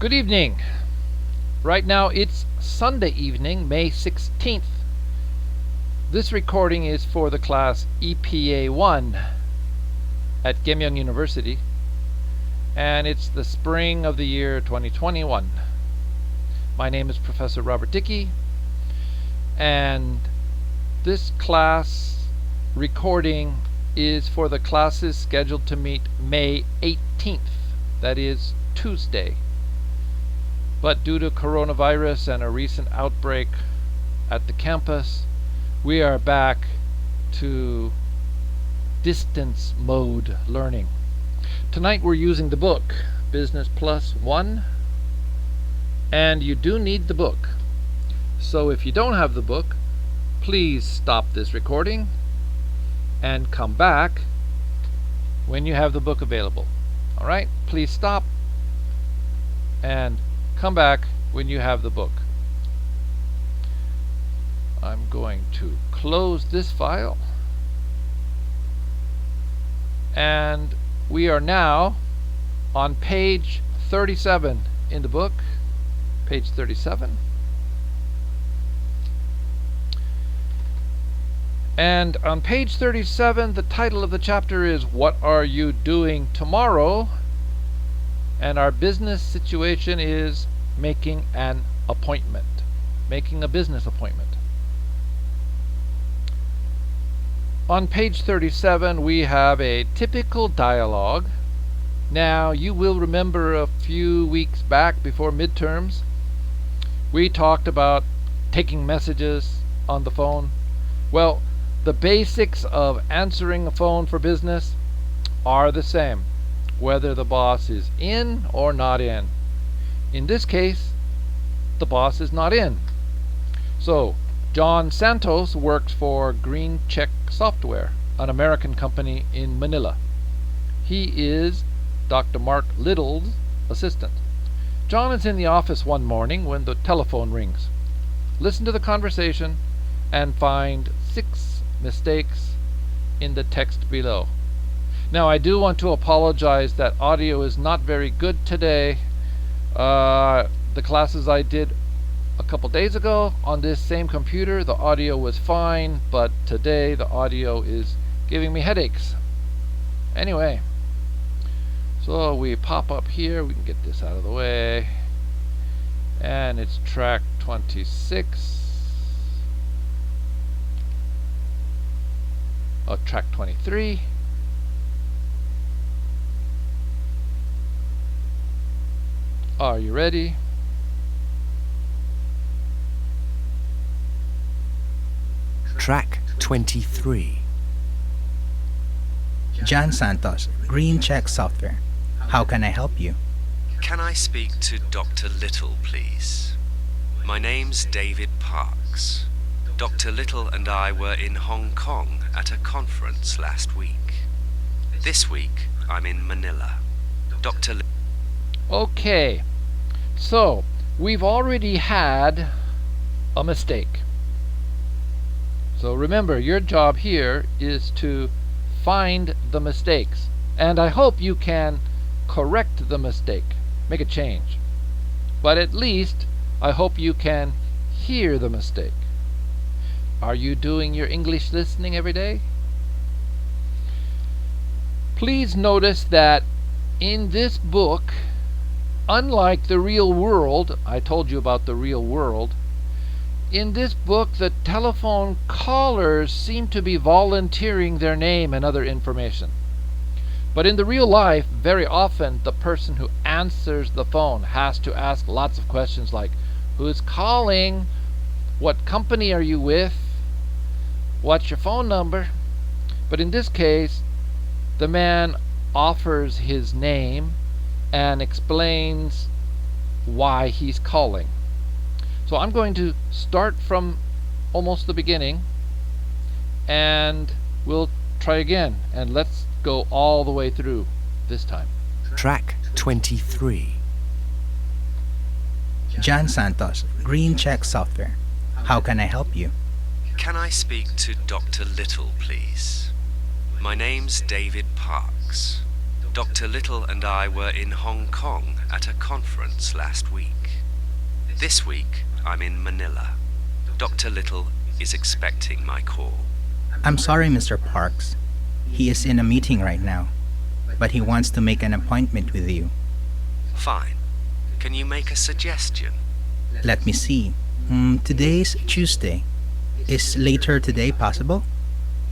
Good evening. Right now it's Sunday evening, May 16th. This recording is for the class EPA1 at Gemyung University, and it's the spring of the year 2021. My name is Professor Robert Dickey, and this class recording is for the classes scheduled to meet May 18th, that is Tuesday. But due to coronavirus and a recent outbreak at the campus, we are back to distance mode learning. Tonight we're using the book Business Plus One, and you do need the book. So if you don't have the book, please stop this recording and come back when you have the book available. Alright, please stop and come back when you have the book. I'm going to close this file, and we are now on page 37 in the book, page 37. And on page 37, the title of the chapter is What Are You Doing Tomorrow? And our business situation is making an appointment, making a business appointment. On page 37, we have a typical dialogue. Now, you will remember a few weeks back before midterms, we talked about taking messages on the phone. Well, the basics of answering a phone for business are the same, whether the boss is in or not in. In this case, the boss is not in. So, John Santos works for Green Check Software, an American company in Manila. He is Dr. Mark Little's assistant. John is in the office one morning when the telephone rings. Listen to the conversation and find 6 mistakes in the text below. Now, I do want to apologize that audio is not very good today. The classes I did a couple days ago on this same computer, the audio was fine, but today the audio is giving me headaches. Anyway, so we pop up here, we can get this out of the way, and it's track 26, track 23. Are you ready? Track 23. John Santos, Green Check Software. How can I help you? Can I speak to Dr. Little, please? My name's David Parks. Dr. Little and I were in Hong Kong at a conference last week. This week, I'm in Manila. Dr. Okay, so we've already had a mistake. So remember, your job here is to find the mistakes, and I hope you can correct the mistake, make a change. But at least I hope you can hear the mistake. Are you doing your English listening every day? Please notice that in this book, unlike the real world, I told you about the real world, in this book the telephone callers seem to be volunteering their name and other information. But in the real life, very often the person who answers the phone has to ask lots of questions like, who's calling? What company are you with? What's your phone number? But in this case, the man offers his name and explains why he's calling. So I'm going to start from almost the beginning, and we'll try again, and let's go all the way through this time. Track 23. John Santos, Green Check Software. How can I help you? Can I speak to Dr. Little, please? My name's David Parks. Dr. Little and I were in Hong Kong at a conference last week. This week, I'm in Manila. Dr. Little is expecting my call. I'm sorry, Mr. Parks. He is in a meeting right now, but he wants to make an appointment with you. Fine. Can you make a suggestion? Let me see. Today's Tuesday. Is later today possible?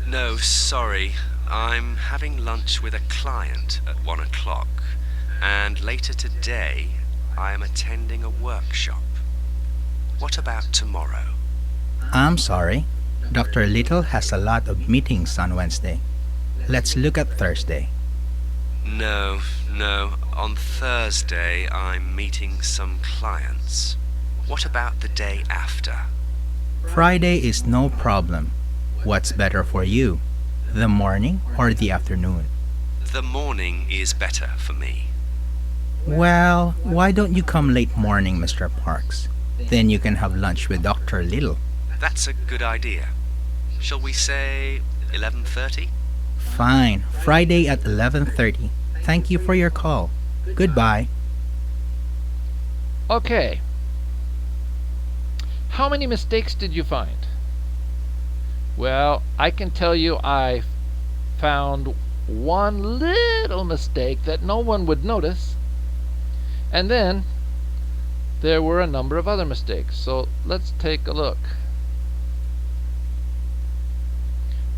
No, sorry. I'm having lunch with a client at 1 o'clock, and later today I am attending a workshop. What about tomorrow? I'm sorry. Dr. Little has a lot of meetings on Wednesday. Let's look at Thursday. No. On Thursday I'm meeting some clients. What about the day after? Friday is no problem. What's better for you? The morning or the afternoon? The morning is better for me. Well, why don't you come late morning, Mr. Parks? Then you can have lunch with Dr. Little. That's a good idea. Shall we say 11:30? Fine. Friday at 11:30. Thank you for your call. Goodbye. Okay. How many mistakes did you find? Well, I can tell you I found one little mistake that no one would notice. And then there were a number of other mistakes. So let's take a look.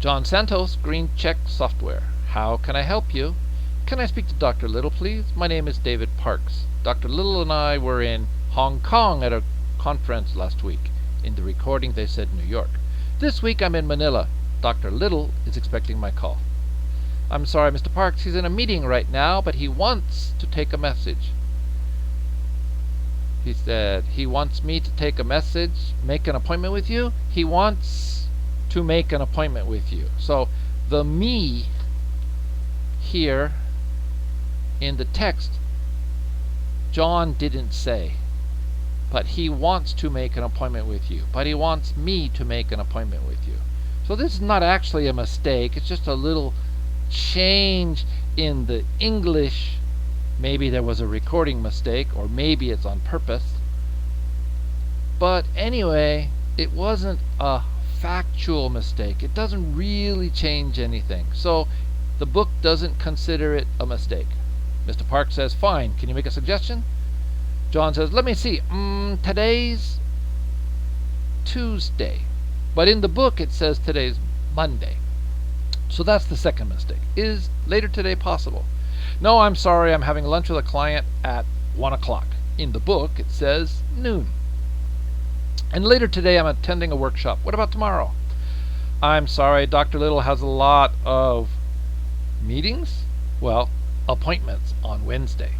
John Santos, Green Check Software. How can I help you? Can I speak to Dr. Little, please? My name is David Parks. Dr. Little and I were in Hong Kong at a conference last week. In the recording they said New York. This week I'm in Manila. Dr. Little is expecting my call. I'm sorry, Mr. Parks, he's in a meeting right now, but he wants to take a message. He said he wants me to take a message, make an appointment with you. He wants to make an appointment with you. So the me here in the text, John didn't say. But he wants to make an appointment with you. But he wants me to make an appointment with you. So this is not actually a mistake. It's just a little change in the English. Maybe there was a recording mistake, or maybe it's on purpose. But anyway, it wasn't a factual mistake. It doesn't really change anything. So the book doesn't consider it a mistake. Mr. Park says, fine. Can you make a suggestion? John says, let me see. Today's Tuesday. But in the book it says today's Monday. So that's the second mistake. Is later today possible? No, I'm sorry. I'm having lunch with a client at 1 o'clock. In the book it says noon. And later today I'm attending a workshop. What about tomorrow? I'm sorry. Dr. Little has a lot of meetings. Well, appointments on Wednesday.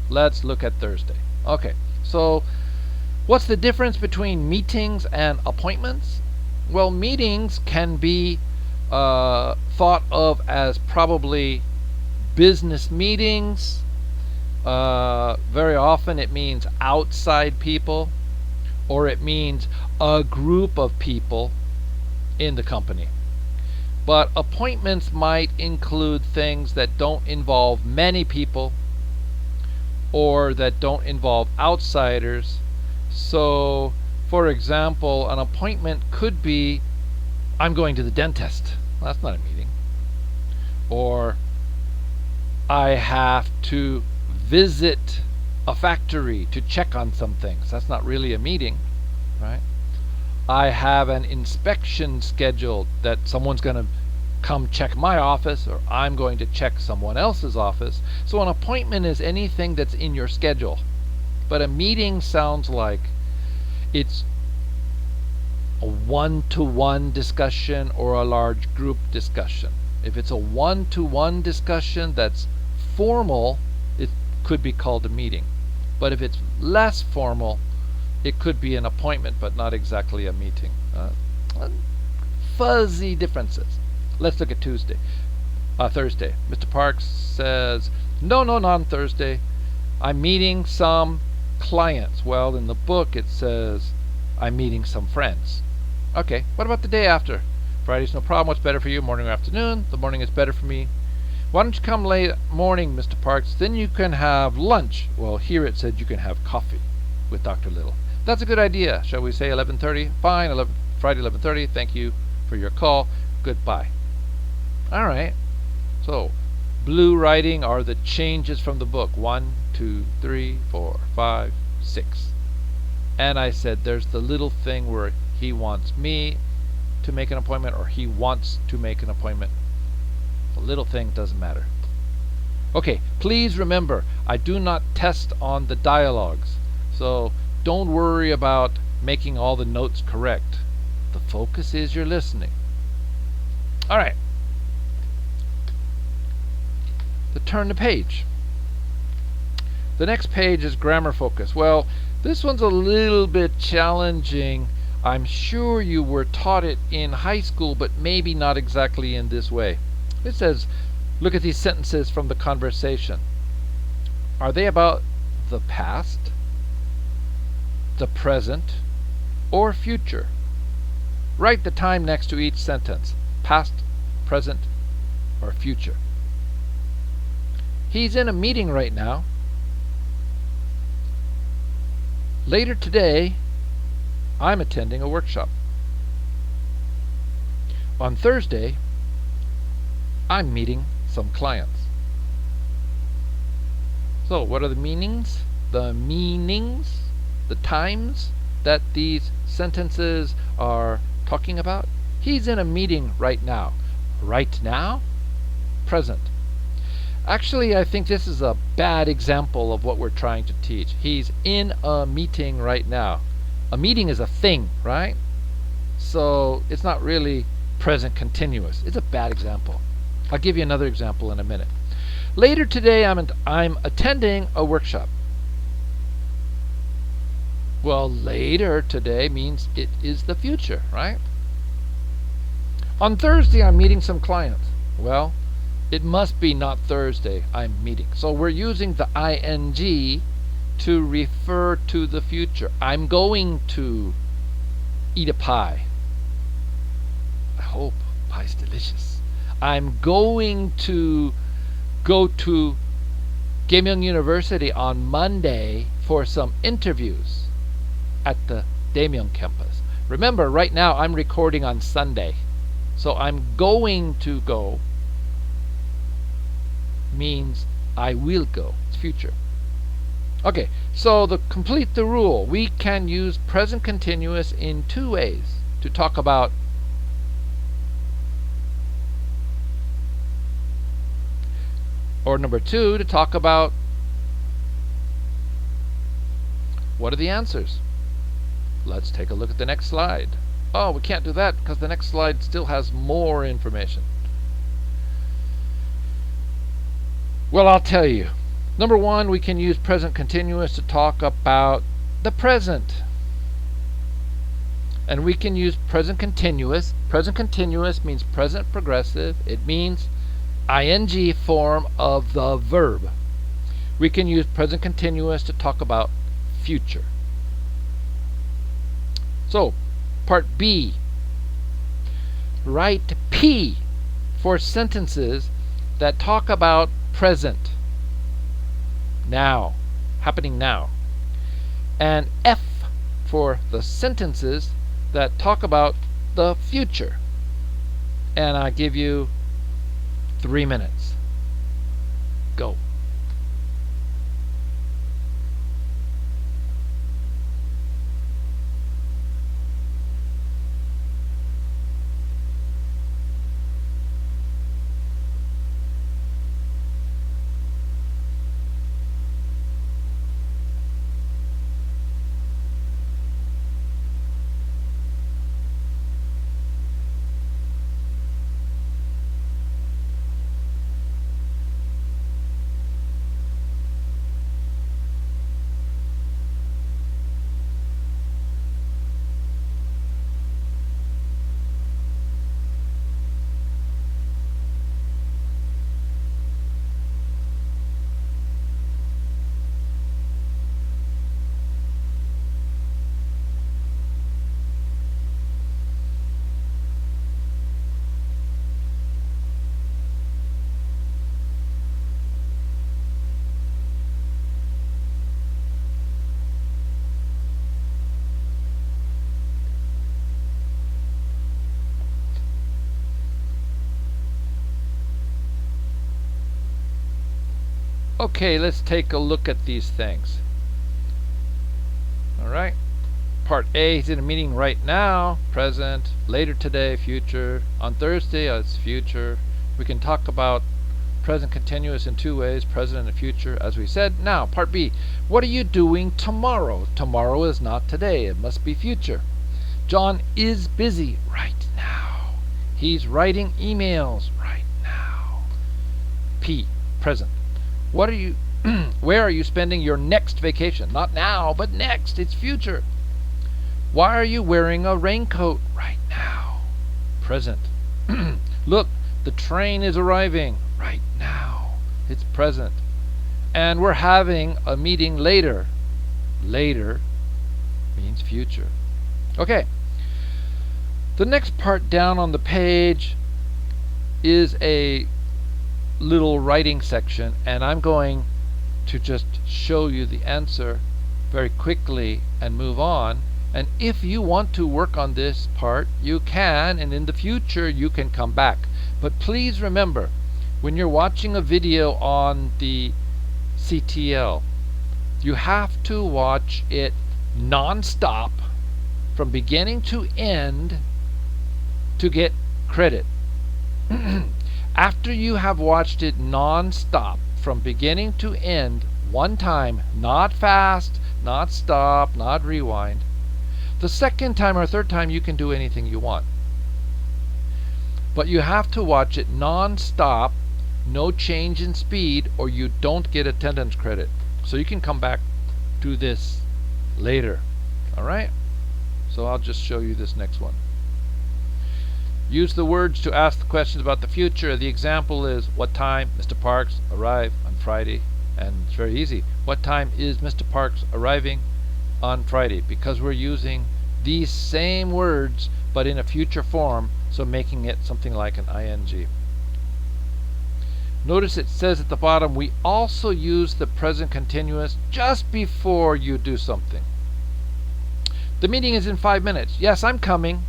Let's look at Thursday. Okay, so what's the difference between meetings and appointments? Well, meetings can be thought of as probably business meetings. Very often it means outside people, or it means a group of people in the company. But appointments might include things that don't involve many people, or that don't involve outsiders. So, for example, an appointment could be, I'm going to the dentist. Well, that's not a meeting. Or, I have to visit a factory to check on some things. That's not really a meeting, right? I have an inspection scheduled that someone's going to come check my office, or I'm going to check someone else's office. So an appointment is anything that's in your schedule. But a meeting sounds like it's a one-to-one discussion or a large group discussion. If it's a one-to-one discussion that's formal, it could be called a meeting. But if it's less formal, it could be an appointment, but not exactly a meeting. Fuzzy differences. Let's look at Thursday. Mr. Parks says, no, not on Thursday. I'm meeting some clients. Well, in the book it says, I'm meeting some friends. Okay, what about the day after? Friday's no problem. What's better for you, morning or afternoon? The morning is better for me. Why don't you come late morning, Mr. Parks? Then you can have lunch. Well, here it said you can have coffee with Dr. Little. That's a good idea. Shall we say 11:30? Fine, Friday 11:30. Thank you for your call. Goodbye. All right. So, blue writing are the changes from the book. 1, 2, 3, 4, 5, 6. And I said there's the little thing where he wants me to make an appointment or he wants to make an appointment. The little thing doesn't matter. Okay, please remember, I do not test on the dialogues. So don't worry about making all the notes correct. The focus is you're listening. All right. To turn the page. The next page is grammar focus. Well, this one's a little bit challenging. I'm sure you were taught it in high school, but maybe not exactly in this way. It says, look at these sentences from the conversation. Are they about the past, the present, or future? Write the time next to each sentence. Past, present, or future. He's in a meeting right now. Later today, I'm attending a workshop. On Thursday, I'm meeting some clients. So, what are the meanings? The meanings, the times that these sentences are talking about? He's in a meeting right now. Right now? Present. Actually, I think this is a bad example of what we're trying to teach. He's in a meeting right now. A meeting is a thing, right? So it's not really present continuous. It's a bad example. I'll give you another example in a minute. Later today, I'm attending a workshop. Well, later today means it is the future, right? On Thursday, I'm meeting some clients. Well, it must be not Thursday I'm meeting. So we're using the ing to refer to the future. I'm going to eat a pie. I hope pie's delicious. I'm going to go to Gaemyeong University on Monday for some interviews at the Daemyeong campus. Remember, right now I'm recording on Sunday. So I'm going to go means I will go. It's future. Okay, so to complete the rule, we can use present continuous in two ways to talk about or number two, to talk about what are the answers. Let's take a look at the next slide. Oh, we can't do that because the next slide still has more information. Well, I'll tell you. Number one, we can use present continuous to talk about the present. And we can use present continuous. Present continuous means present progressive. It means ing form of the verb. We can use present continuous to talk about future. So, part B. Write P for sentences that talk about present. Now. Happening now. And F for the sentences that talk about the future. And I give you 3 minutes. Go. Okay, let's take a look at these things. All right. Part A, he's in a meeting right now, present, later today, future. On Thursday, it's future. We can talk about present continuous in two ways, present and future, as we said. Now, part B, what are you doing tomorrow? Tomorrow is not today, it must be future. John is busy right now. He's writing emails right now. P, present. What are you where are you spending your next vacation? Not now, but next. It's future. Why are you wearing a raincoat right now? Present. Look, the train is arriving right now. It's present. And we're having a meeting later. Later means future. Okay. The next part down on the page is a little writing section, and I'm going to just show you the answer very quickly and move on. And if you want to work on this part, you can, and in the future you can come back. But please remember, when you're watching a video on the CTL, you have to watch it non-stop from beginning to end to get credit. After you have watched it non-stop from beginning to end one time, not fast, not stop, not rewind, the second time or third time you can do anything you want. But you have to watch it non-stop, no change in speed, or you don't get attendance credit. So you can come back to this later. Alright? So I'll just show you this next one. Use the words to ask the questions about the future. The example is, what time Mr. Parks arrive on Friday? And it's very easy. What time is Mr. Parks arriving on Friday? Because we're using these same words but in a future form, so making it something like an ing. Notice it says at the bottom, we also use the present continuous just before you do something. The meeting is in 5 minutes. Yes, I'm coming.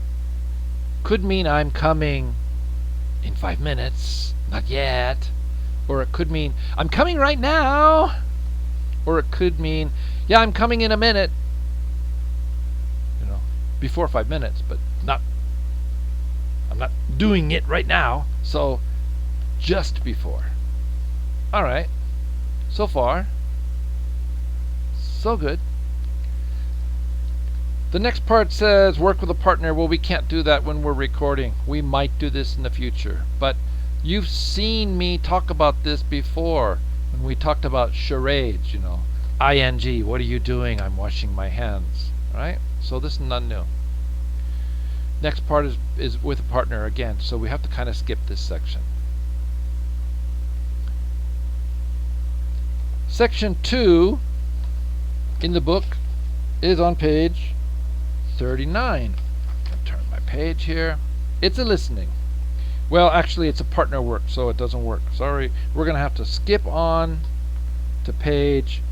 Could mean I'm coming in 5 minutes, not yet. Or it could mean I'm coming right now. Or it could mean, yeah, I'm coming in a minute. You know, before 5 minutes, but I'm not doing it right now. So just before. All right. So far, so good. The next part says work with a partner. Well, we can't do that when we're recording. We might do this in the future, but you've seen me talk about this before when we talked about charades, you know. ing, what are you doing? I'm washing my hands. Right? So this is not new. Next part is with a partner again, so we have to kind of skip this section. Section 2 in the book is on page 39. I'll turn my page here. It's a listening. Well, actually, it's a partner work, so it doesn't work. Sorry. We're going to have to skip on to page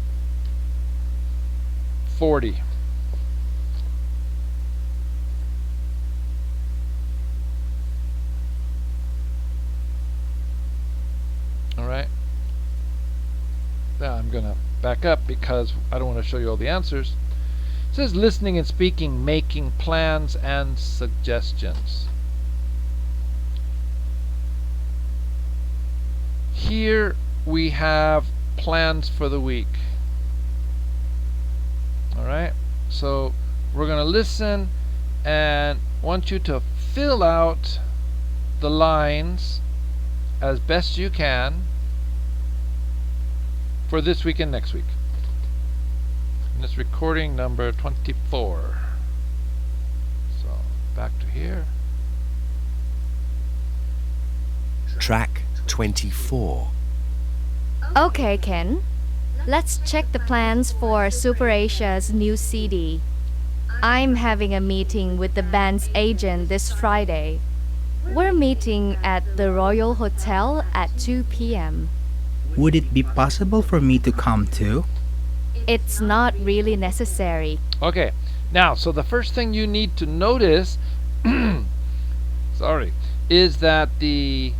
40. All right. Now I'm going to back up because I don't want to show you all the answers. It says listening and speaking, making plans and suggestions. Here we have plans for the week. Alright, so we're going to listen and want you to fill out the lines as best you can for this week and next week. And it's recording number 24. So back to here. Track 24. Okay, Ken. Let's check the plans for Super Asia's new CD. I'm having a meeting with the band's agent this Friday. We're meeting at the Royal Hotel at 2 p.m. Would it be possible for me to come too? It's not really necessary. Okay, now, so the first thing you need to notice is that the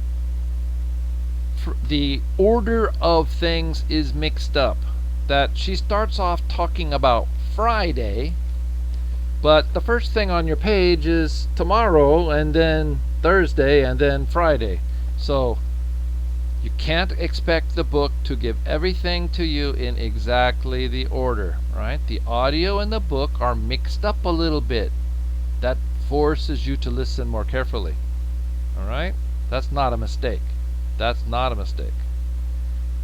the order of things is mixed up. That she starts off talking about Friday, but the first thing on your page is tomorrow, and then Thursday, and then Friday. So you can't expect the book to give everything to you in exactly the order, right? The audio and the book are mixed up a little bit. That forces you to listen more carefully. All right? That's not a mistake. That's not a mistake.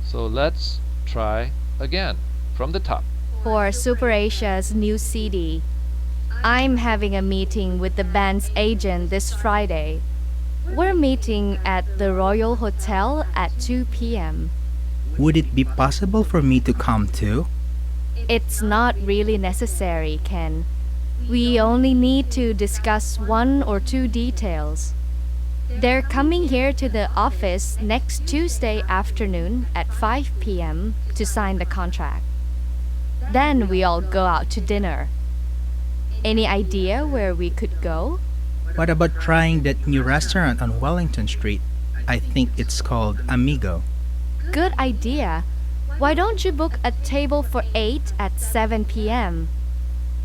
So let's try again from the top. For Super Asia's new CD, I'm having a meeting with the band's agent this Friday. We're meeting at the Royal Hotel at 2 p.m. Would it be possible for me to come too? It's not really necessary, Ken. We only need to discuss one or two details. They're coming here to the office next Tuesday afternoon at 5 p.m. to sign the contract. Then we all go out to dinner. Any idea where we could go? What about trying that new restaurant on Wellington Street? I think it's called Amigo. Good idea. Why don't you book a table for 8 at 7 p.m.?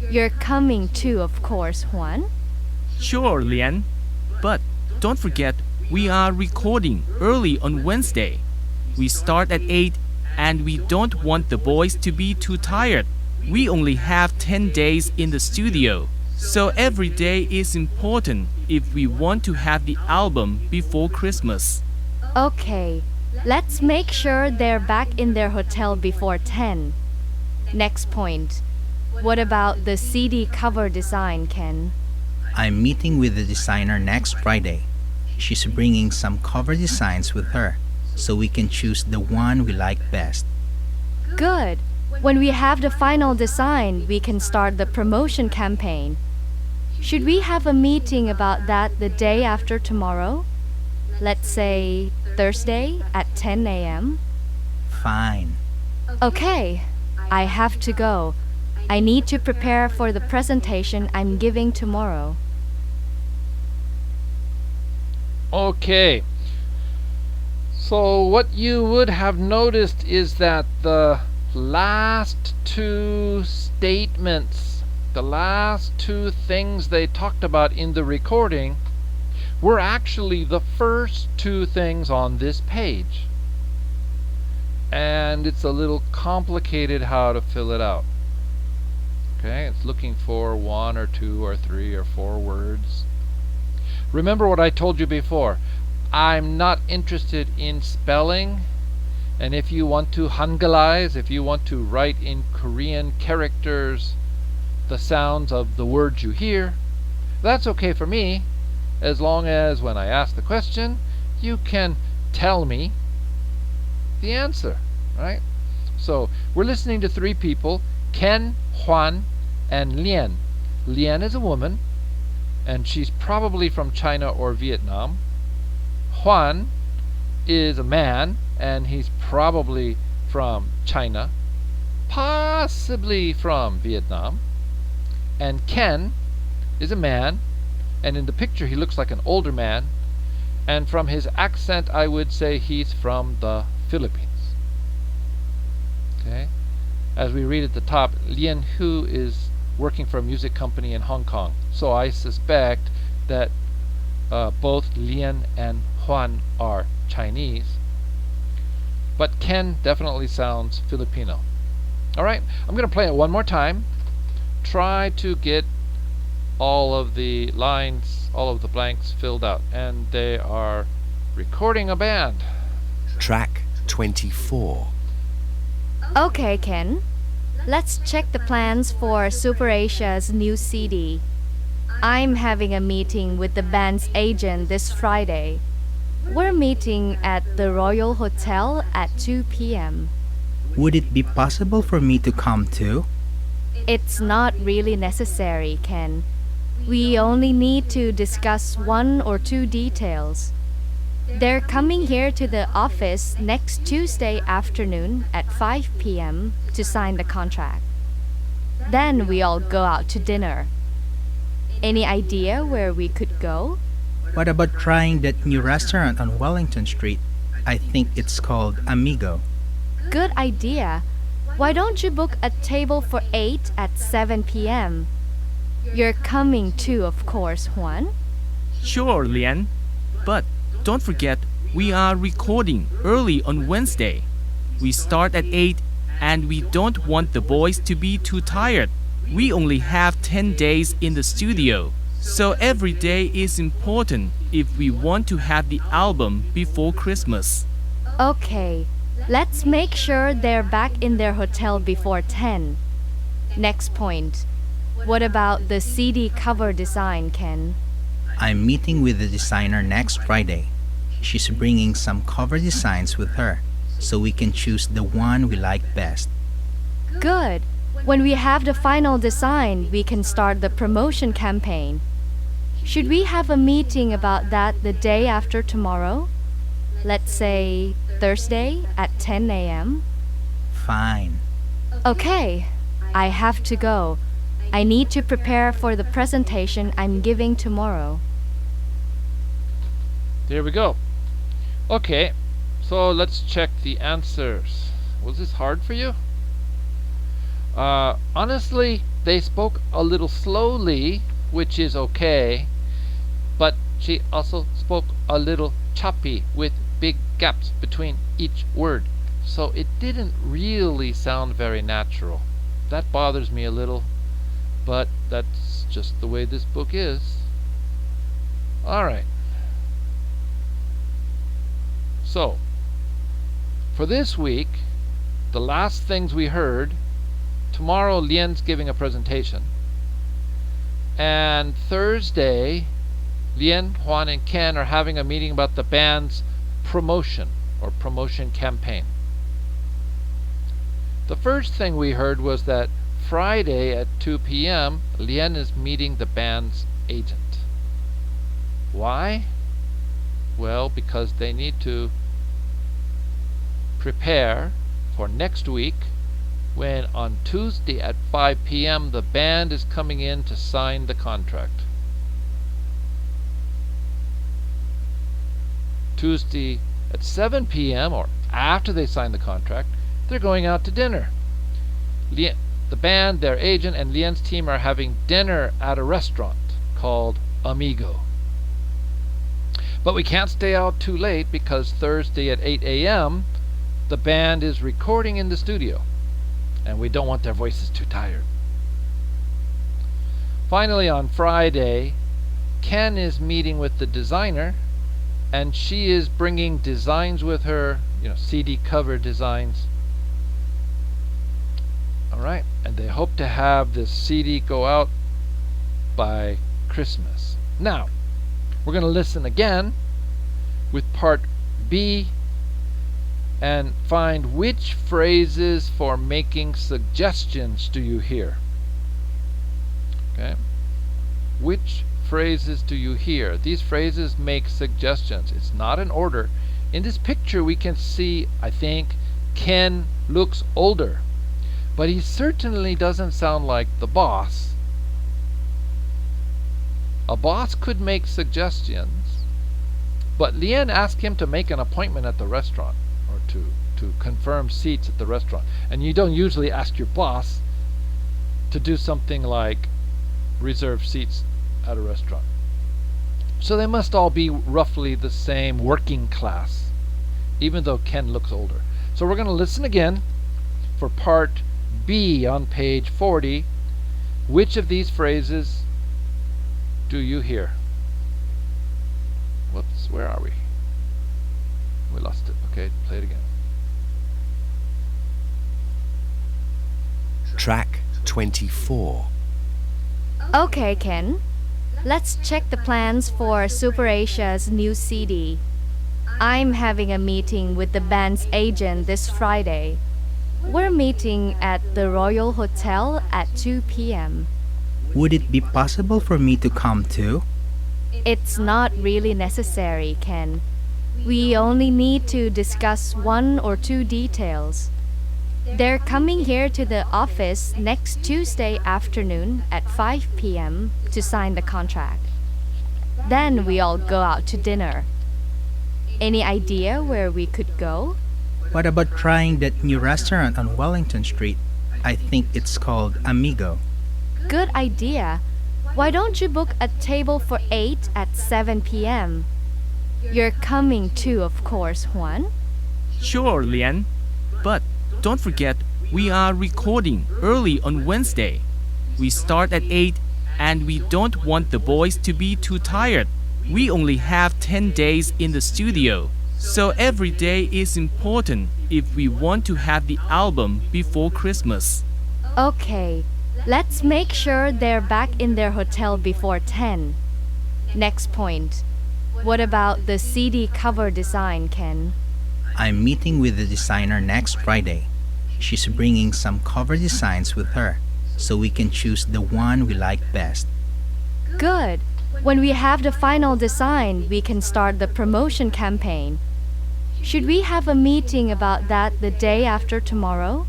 You're coming too, of course, Juan. Sure, Lian. But don't forget, we are recording early on Wednesday. We start at 8 and we don't want the boys to be too tired. We only have 10 days in the studio, so every day is important if we want to have the album before Christmas. Okay, let's make sure they're back in their hotel before 10. Next point. What about the CD cover design, Ken? I'm meeting with the designer next Friday. She's bringing some cover designs with her, so we can choose the one we like best. Good. When we have the final design, we can start the promotion campaign. Should we have a meeting about that the day after tomorrow? Let's say Thursday at 10 a.m.? Fine. Okay, I have to go. I need to prepare for the presentation I'm giving tomorrow. Okay. So what you would have noticed is that the last two statements, the last two things they talked about in the recording, were actually the first two things on this page. And it's a little complicated how to fill it out. Okay, it's looking for one or two or three or four words. Remember what I told you before. I'm not interested in spelling, and if you want to Hangalize, if you want to write in Korean characters the sounds of the words you hear, that's okay for me, as long as when I ask the question, you can tell me the answer, right? So we're listening to three people, Ken, Juan, and Lian. Lian is a woman, and she's probably from China or Vietnam. Juan is a man, and he's probably from China, possibly from Vietnam. And Ken is a man, and in the picture he looks like an older man, and from his accent I would say he's from the Philippines. Okay? As we read at the top, Lian Hu is working for a music company in Hong Kong. So I suspect that both Lian and Juan are Chinese. But Ken definitely sounds Filipino. Alright, I'm going to play it one more time. Try to get all of the lines, all of the blanks filled out. And they are recording a band. Track 24. Okay, Ken. Let's check the plans for Super Asia's new CD. I'm having a meeting with the band's agent this Friday. We're meeting at the Royal Hotel at 2 p.m. Would it be possible for me to come too? It's not really necessary, Ken. We only need to discuss one or two details. They're coming here to the office next Tuesday afternoon at 5 p.m. to sign the contract. Then we all go out to dinner. Any idea where we could go? What about trying that new restaurant on Wellington Street? I think it's called Amigo. Good idea. Why don't you book a table for 8 at 7 p.m.? You're coming too, of course, Juan. Sure, Lian. But don't forget, we are recording early on Wednesday. We start at 8 and we don't want the boys to be too tired. We only have 10 days in the studio, so every day is important if we want to have the album before Christmas. Okay, let's make sure they're back in their hotel before 10. Next point. What about the CD cover design, Ken? I'm meeting with the designer next Friday. She's bringing some cover designs with her, so we can choose the one we like best. Good. When we have the final design, we can start the promotion campaign. Should we have a meeting about that the day after tomorrow? Let's say Thursday at 10 a.m.? Fine. Okay, I have to go. I need to prepare for the presentation I'm giving tomorrow. There we go. Okay, so let's check the answers. Was this hard for you? Honestly, they spoke a little slowly, which is okay, but she also spoke a little choppy with big gaps between each word, so it didn't really sound very natural. That bothers me a little, but that's just the way this book is. Alright. So, for this week, the last things we heard, tomorrow Lien's giving a presentation. And Thursday, Lien, Juan, and Ken are having a meeting about the band's promotion or promotion campaign. The first thing we heard was that Friday at 2 p.m., Lien is meeting the band's agent. Why? Well, because they need to prepare for next week, when on Tuesday at 5 p.m. the band is coming in to sign the contract. Tuesday at 7 p.m. or after they sign the contract, they're going out to dinner. The band, their agent, and Lien's team are having dinner at a restaurant called Amigo. But we can't stay out too late because Thursday at 8 a.m. the band is recording in the studio, and we don't want their voices too tired. Finally, on Friday, Ken is meeting with the designer, and she is bringing designs with her, CD cover designs. Alright, and they hope to have this CD go out by Christmas. Now, we're going to listen again with part B and find which phrases for making suggestions do you hear. Okay? Which phrases do you hear? These phrases make suggestions. It's not in order. In this picture we can see, I think, Ken looks older, but he certainly doesn't sound like the boss. A boss could make suggestions, but Lien asked him to make an appointment at the restaurant, or to confirm seats at the restaurant. And you don't usually ask your boss to do something like reserve seats at a restaurant. So they must all be roughly the same working class, even though Ken looks older. So we're going to listen again for part B on page 40. Which of these phrases do you hear? Whoops, where are we? We lost it. Okay, play it again. Track 24. Okay, Ken. Let's check the plans for Super Asia's new CD. I'm having a meeting with the band's agent this Friday. We're meeting at the Royal Hotel at 2 p.m. Would it be possible for me to come too? It's not really necessary, Ken. We only need to discuss 1 or 2 details. They're coming here to the office next Tuesday afternoon at 5 p.m. to sign the contract. Then we all go out to dinner. Any idea where we could go? What about trying that new restaurant on Wellington Street? I think it's called Amigo. Good idea. Why don't you book a table for 8 at 7 p.m.? You're coming too, of course, Juan. Sure, Lian. But don't forget, we are recording early on Wednesday. We start at 8 and we don't want the boys to be too tired. We only have 10 days in the studio, so every day is important if we want to have the album before Christmas. Okay, let's make sure they're back in their hotel before 10. Next point. What about the CD cover design, Ken? I'm meeting with the designer next Friday. She's bringing some cover designs with her, so we can choose the one we like best. Good. When we have the final design, we can start the promotion campaign. Should we have a meeting about that the day after tomorrow?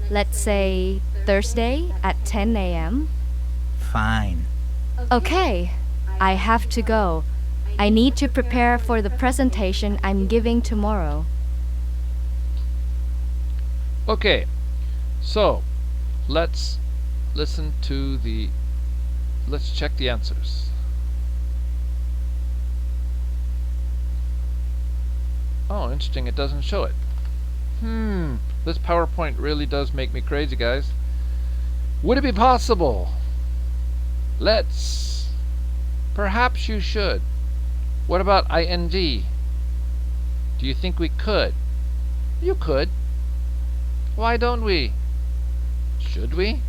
Let's say Thursday at 10 a.m.? Fine. Okay, I have to go. I need to prepare for the presentation I'm giving tomorrow. Okay, so let's check the answers. Oh, interesting, it doesn't show it. This PowerPoint really does make me crazy, guys. Would it be possible? Perhaps you should. What about ing? Do you think we could? You could. Why don't we? Should we?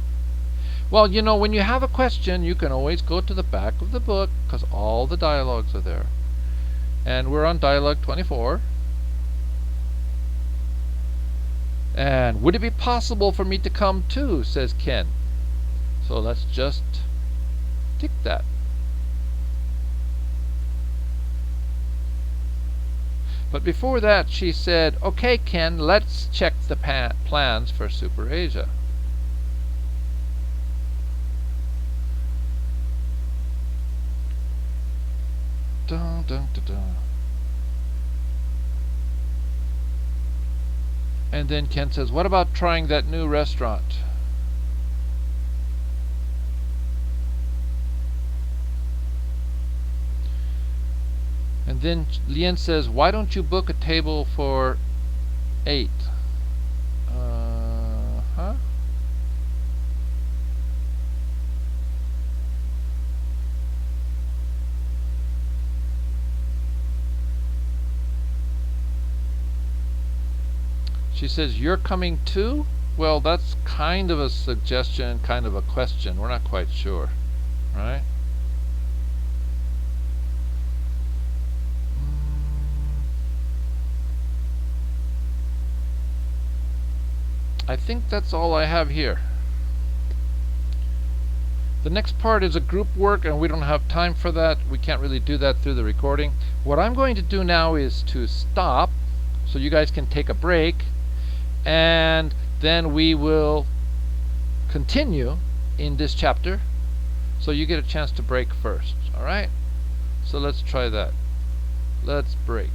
Well, you know, when you have a question, you can always go to the back of the book, because all the dialogues are there. And we're on dialogue 24. And would it be possible for me to come too, says Ken. So let's just tick that. But before that, she said, okay, Ken, let's check the plans for Super Asia. Dun, dun, dun, dun. And then Ken says, what about trying that new restaurant? And then Lien says, why don't you book a table for 8? Huh? She says, you're coming too? Well, that's kind of a suggestion, kind of a question. We're not quite sure, right? I think that's all I have here. The next part is a group work, and we don't have time for that. We can't really do that through the recording. What I'm going to do now is to stop so you guys can take a break, and then we will continue in this chapter, so you get a chance to break first. Alright? So let's try that. Let's break.